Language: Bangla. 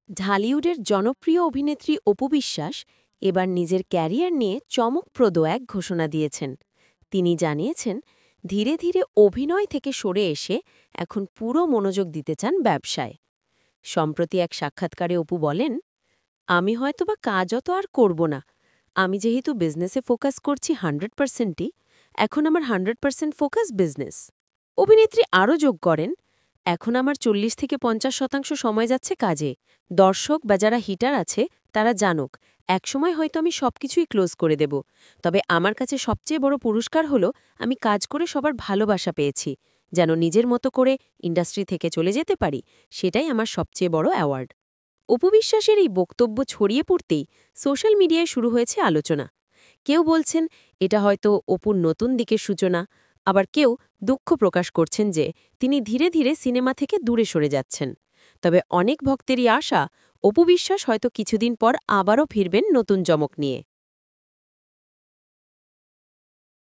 ঢালিউডের জনপ্রিয় অভিনেত্রী অপু বিশ্বাস এবার নিজের ক্যারিয়ার নিয়ে চমকপ্রদ এক ঘোষণা দিয়েছেন। তিনি জানিয়েছেন, ধীরে ধীরে অভিনয় থেকে সরে এসে এখন পুরো মনোযোগ দিতে চান ব্যবসায়। সম্প্রতি এক সাক্ষাৎকারে অপু বলেন, আমি হয়তোবা কাজ অত আর করব না। আমি যেহেতু বিজনেসে ফোকাস করছি 100%ই, এখন আমার 100% ফোকাস বিজনেস। অভিনেত্রী আরও যোগ করেন, এখন আমার 40 থেকে 50% সময় যাচ্ছে কাজে। দর্শক বা যারা হিটার আছে তারা জানুক, একসময় হয়তো আমি সবকিছুই ক্লোজ করে দেব। তবে আমার কাছে সবচেয়ে বড় পুরস্কার হলো আমি কাজ করে সবার ভালোবাসা পেয়েছি। যেন নিজের মতো করে ইন্ডাস্ট্রি থেকে চলে যেতে পারি, সেটাই আমার সবচেয়ে বড় অ্যাওয়ার্ড। অপু বিশ্বাসের এই বক্তব্য ছড়িয়ে পড়তেই সোশ্যাল মিডিয়ায় শুরু হয়েছে আলোচনা। কেউ বলছেন এটা হয়তো অপুর নতুন দিকের সূচনা, আবার কেউ দুঃখ প্রকাশ করছেন যে তিনি ধীরে ধীরে সিনেমা থেকে দূরে সরে যাচ্ছেন। তবে অনেক ভক্তেরই আশা, অপু বিশ্বাস হয়তো কিছুদিন পর আবারও ফিরবেন নতুন চমক নিয়ে।